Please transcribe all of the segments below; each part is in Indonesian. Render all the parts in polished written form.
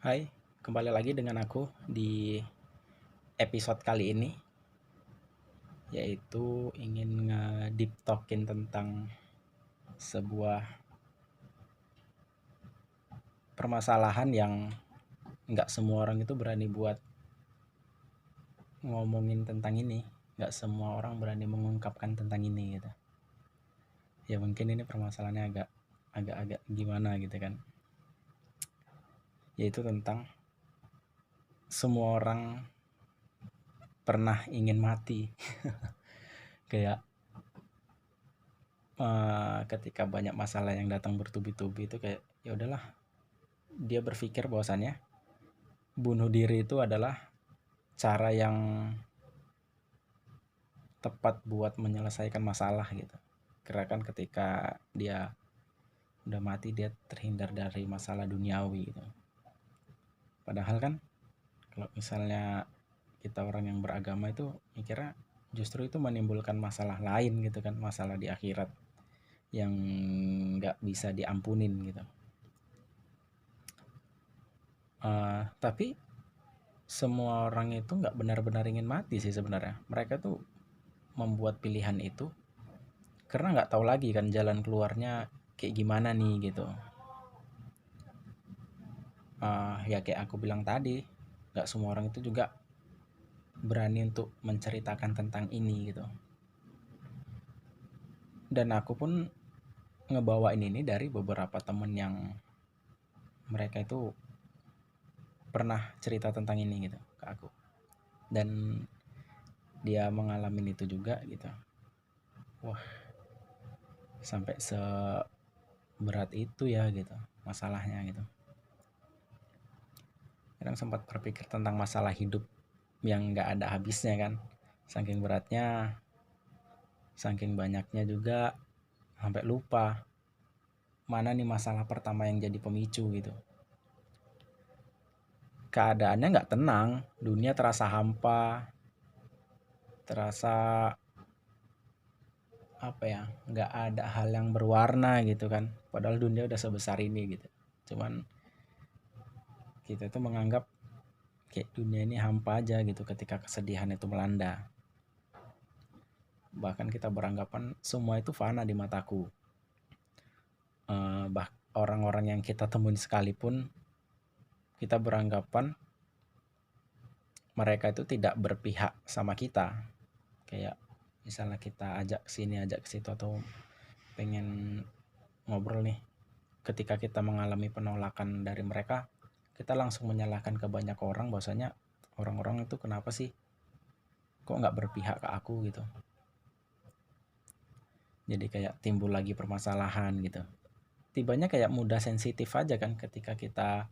Hai, kembali lagi dengan aku di episode kali ini, yaitu ingin nge-deep talkin tentang sebuah permasalahan yang nggak semua orang itu berani buat ngomongin tentang ini, nggak semua orang berani mengungkapkan tentang ini gitu. Ya mungkin ini permasalahannya agak gimana gitu kan, yaitu tentang semua orang pernah ingin mati. Kayak ketika banyak masalah yang datang bertubi-tubi itu kayak ya udahlah, dia berpikir bahwasannya bunuh diri itu adalah cara yang tepat buat menyelesaikan masalah gitu. Karena kan ketika dia udah mati dia terhindar dari masalah duniawi gitu. Padahal kan kalau misalnya kita orang yang beragama itu mikirnya justru itu menimbulkan masalah lain gitu kan, masalah di akhirat yang nggak bisa diampunin gitu. Tapi semua orang itu nggak benar-benar ingin mati sih sebenarnya. Mereka tuh membuat pilihan itu karena nggak tahu lagi kan jalan keluarnya kayak gimana nih gitu. Ya kayak aku bilang tadi, nggak semua orang itu juga berani untuk menceritakan tentang ini gitu. Dan aku pun ngebawain ini dari beberapa temen yang mereka itu pernah cerita tentang ini gitu ke aku, dan dia mengalami itu juga gitu. Wah, sampai seberat itu ya gitu masalahnya gitu. Kadang sempat berpikir tentang masalah hidup yang nggak ada habisnya kan, saking beratnya, saking banyaknya juga, sampai lupa mana nih masalah pertama yang jadi pemicu gitu. Keadaannya nggak tenang, dunia terasa hampa, terasa apa ya, nggak ada hal yang berwarna gitu kan, padahal dunia udah sebesar ini gitu. Cuman kita tuh menganggap kayak dunia ini hampa aja gitu ketika kesedihan itu melanda. Bahkan kita beranggapan semua itu fana di mataku. Orang-orang yang kita temuin sekalipun kita beranggapan mereka itu tidak berpihak sama kita. Kayak misalnya kita ajak sini ajak ke situ atau pengen ngobrol nih, ketika kita mengalami penolakan dari mereka kita langsung menyalahkan ke banyak orang bahwasanya orang-orang itu kenapa sih kok nggak berpihak ke aku gitu. Jadi kayak timbul lagi permasalahan gitu. Tibanya kayak mudah sensitif aja kan ketika kita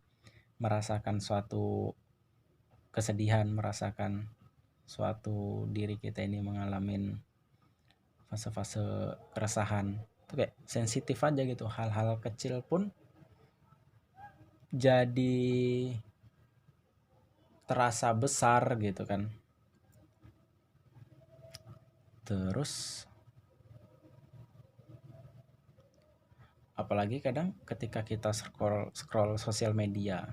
merasakan suatu kesedihan, merasakan suatu diri kita ini mengalami fase-fase keresahan. Itu kayak sensitif aja gitu. Hal-hal kecil pun jadi terasa besar gitu kan. Terus apalagi kadang ketika kita scroll sosial media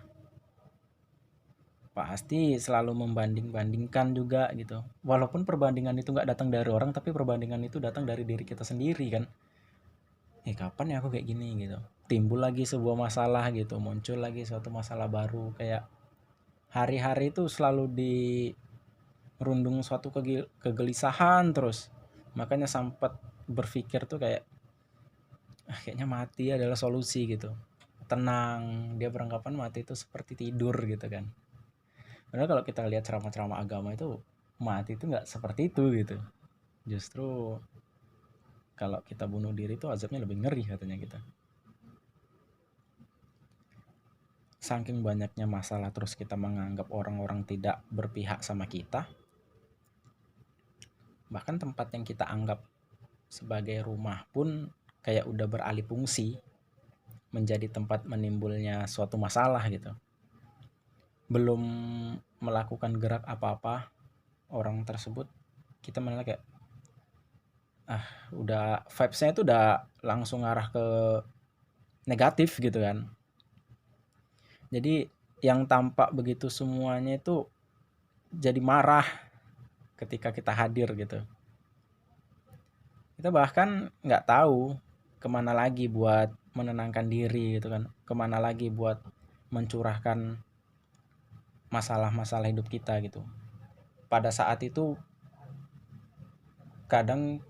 pasti selalu membanding-bandingkan juga gitu. Walaupun perbandingan itu nggak datang dari orang, tapi perbandingan itu datang dari diri kita sendiri kan. Kapan ya aku kayak gini gitu. Timbul lagi sebuah masalah gitu, muncul lagi suatu masalah baru. Kayak hari-hari itu selalu dirundung suatu kegelisahan terus. Makanya sempat berpikir tuh kayak kayaknya mati adalah solusi gitu. Tenang, dia beranggapan mati itu seperti tidur gitu kan. Padahal kalau kita lihat ceramah-ceramah agama itu mati itu nggak seperti itu gitu. Justru kalau kita bunuh diri itu azabnya lebih ngeri katanya kita. Saking banyaknya masalah terus kita menganggap orang-orang tidak berpihak sama kita. Bahkan tempat yang kita anggap sebagai rumah pun kayak udah beralih fungsi menjadi tempat menimbulnya suatu masalah gitu. Belum melakukan gerak apa-apa orang tersebut kita malah kayak udah vibes-nya itu udah langsung arah ke negatif gitu kan. Jadi yang tampak begitu semuanya itu jadi marah ketika kita hadir gitu. Kita bahkan nggak tahu kemana lagi buat menenangkan diri gitu kan, kemana lagi buat mencurahkan masalah-masalah hidup kita gitu. Pada saat itu kadang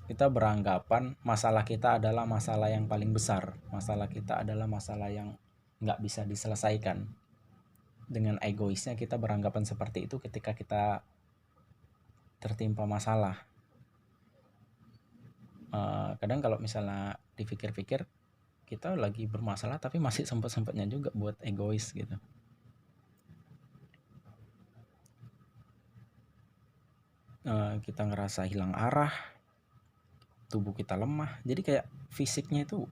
kita beranggapan masalah kita adalah masalah yang paling besar, masalah kita adalah masalah yang nggak bisa diselesaikan. Dengan egoisnya kita beranggapan seperti itu ketika kita tertimpa masalah. Kadang kalau misalnya dipikir-pikir, kita lagi bermasalah tapi masih sempet-sempetnya juga buat egois gitu. Kita ngerasa hilang arah, tubuh kita lemah, jadi kayak fisiknya itu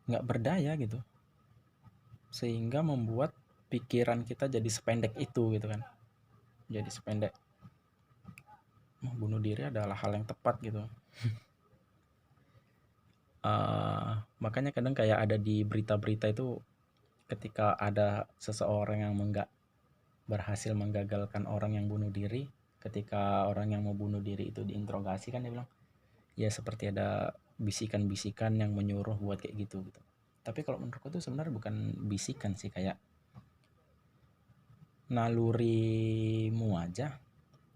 nggak berdaya gitu, sehingga membuat pikiran kita jadi sependek itu gitu kan, jadi sependek bunuh diri adalah hal yang tepat gitu. Makanya kadang kayak ada di berita-berita itu, ketika ada seseorang yang berhasil menggagalkan orang yang bunuh diri, ketika orang yang mau bunuh diri itu diinterogasi kan dia bilang, ya seperti ada bisikan-bisikan yang menyuruh buat kayak gitu gitu. Tapi kalau menurutku itu sebenarnya bukan bisikan sih, kayak nalurimu aja.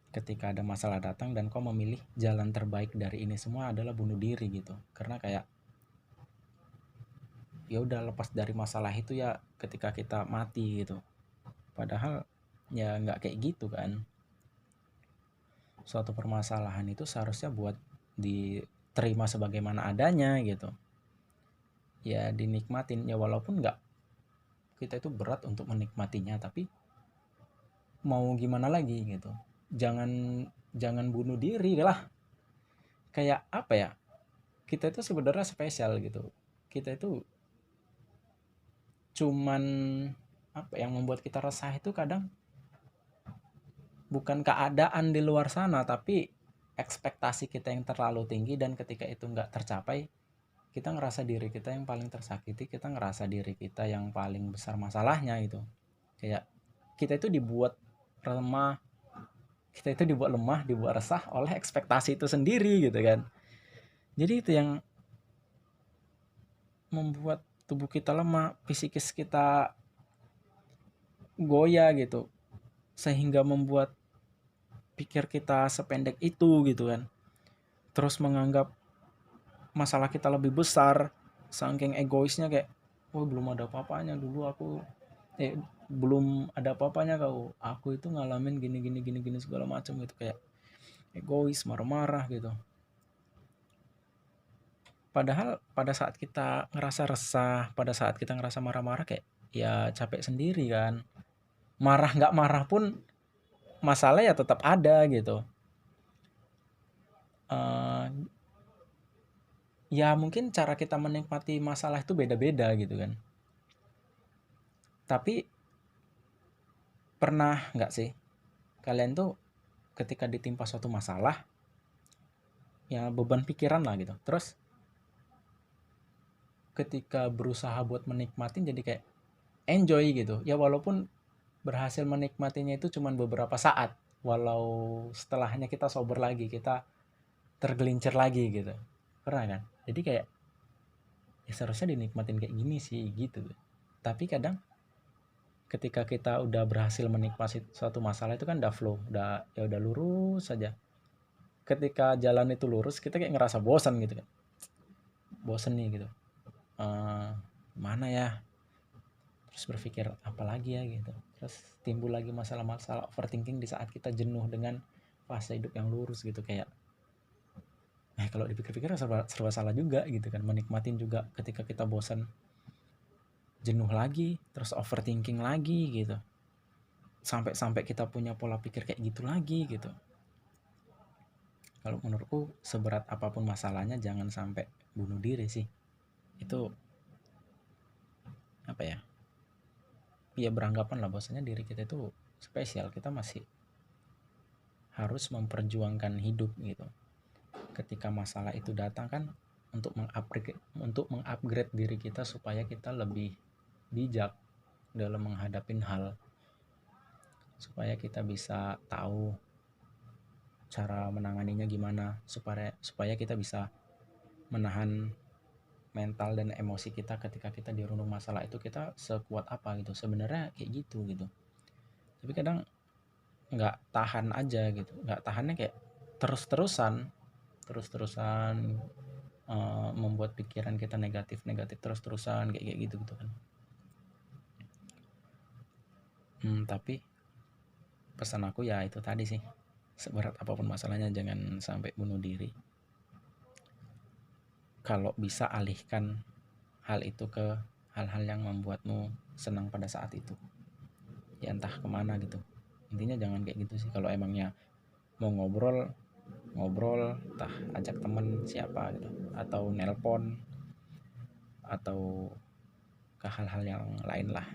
Ketika ada masalah datang dan kau memilih jalan terbaik dari ini semua adalah bunuh diri gitu, karena kayak ya udah, lepas dari masalah itu ya ketika kita mati gitu. Padahal ya nggak kayak gitu kan. Suatu permasalahan itu seharusnya buat diterima sebagaimana adanya gitu, ya dinikmatin ya, walaupun nggak, kita itu berat untuk menikmatinya, tapi mau gimana lagi gitu. Jangan jangan bunuh diri lah. Kayak apa ya, kita itu sebenarnya spesial gitu. Kita itu cuman, apa yang membuat kita resah itu kadang bukan keadaan di luar sana, tapi ekspektasi kita yang terlalu tinggi, dan ketika itu nggak tercapai, kita ngerasa diri kita yang paling tersakiti, kita ngerasa diri kita yang paling besar masalahnya gitu. Kayak kita itu dibuat lemah, dibuat resah oleh ekspektasi itu sendiri gitu kan. Jadi itu yang membuat tubuh kita lemah, psikis kita goyah gitu, sehingga membuat pikir kita sependek itu gitu kan. Terus menganggap masalah kita lebih besar, saking egoisnya, kayak oh belum ada apa-apanya dulu aku, belum ada apa-apanya aku itu ngalamin gini gini gini gini segala macam gitu, kayak egois, marah-marah gitu. Padahal pada saat kita ngerasa resah, pada saat kita ngerasa marah-marah, kayak ya capek sendiri kan. Marah nggak marah pun masalah ya tetap ada gitu. Eh, Ya mungkin cara kita menikmati masalah itu beda-beda gitu kan. Tapi pernah nggak sih kalian tuh ketika ditimpa suatu masalah, ya beban pikiran lah gitu, terus ketika berusaha buat menikmatin jadi kayak enjoy gitu ya, walaupun berhasil menikmatinya itu cuman beberapa saat, walau setelahnya kita sober lagi, kita tergelincir lagi gitu. Pernah kan? Jadi kayak ya seharusnya dinikmatin kayak gini sih gitu. Tapi kadang ketika kita udah berhasil menikmati suatu masalah itu kan udah flow, udah ya udah lurus saja. Ketika jalan itu lurus, kita kayak ngerasa bosan gitu kan. Bosan nih gitu. Eh Mana ya? Terus berpikir apa lagi ya gitu. Terus timbul lagi masalah-masalah overthinking di saat kita jenuh dengan fase hidup yang lurus gitu, kayak kalau dipikir-pikir serba salah juga gitu kan, menikmatin juga ketika kita bosan, jenuh lagi, terus overthinking lagi gitu, sampai kita punya pola pikir kayak gitu lagi gitu. Kalau menurutku seberat apapun masalahnya jangan sampai bunuh diri sih. Itu apa ya, ya beranggapan lah bahwasanya diri kita itu spesial, kita masih harus memperjuangkan hidup gitu. Ketika masalah itu datang kan untuk mengupgrade diri kita supaya kita lebih bijak, dalam menghadapin hal, supaya kita bisa tahu cara menanganinya gimana, supaya kita bisa menahan mental dan emosi kita ketika kita dirundung masalah itu, kita sekuat apa gitu sebenarnya, kayak gitu gitu. Tapi kadang nggak tahan aja gitu, nggak tahannya kayak terus-terusan membuat pikiran kita negatif terus-terusan kayak kayak gitu gitu kan. Tapi pesan aku ya itu tadi sih, seberat apapun masalahnya jangan sampai bunuh diri. Kalau bisa alihkan hal itu ke hal-hal yang membuatmu senang pada saat itu, ya entah kemana gitu. Intinya jangan kayak gitu sih. Kalau emangnya mau ngobrol, entah ajak temen siapa gitu, atau nelpon, atau ke hal-hal yang lain lah.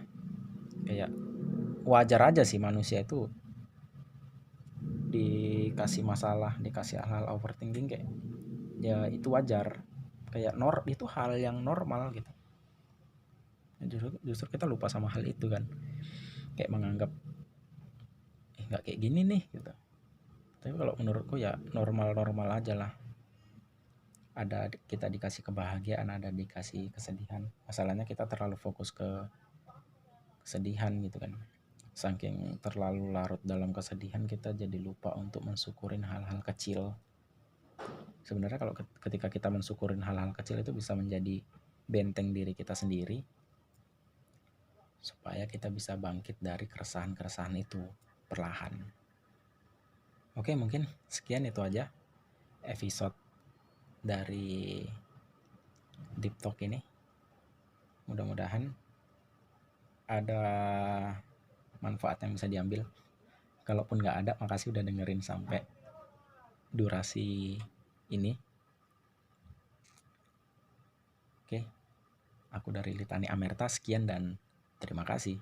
Kayak wajar aja sih manusia itu dikasih masalah, dikasih hal-hal overthinking, kayak ya itu wajar, kayak itu hal yang normal gitu. Justru kita lupa sama hal itu kan, kayak menganggap nggak kayak gini nih gitu. Tapi kalau menurutku ya normal-normal aja lah. Ada kita dikasih kebahagiaan, ada dikasih kesedihan. Masalahnya kita terlalu fokus ke kesedihan gitu kan. Saking terlalu larut dalam kesedihan, kita jadi lupa untuk mensyukurin hal-hal kecil. Sebenarnya kalau ketika kita mensyukurin hal-hal kecil, itu bisa menjadi benteng diri kita sendiri, supaya kita bisa bangkit dari keresahan-keresahan itu perlahan. Oke, mungkin sekian itu aja episode dari Deep Talk ini. Mudah-mudahan ada manfaat yang bisa diambil. Kalaupun nggak ada, makasih udah dengerin sampai durasi ini. Oke, aku dari Litani Amerta, sekian dan terima kasih.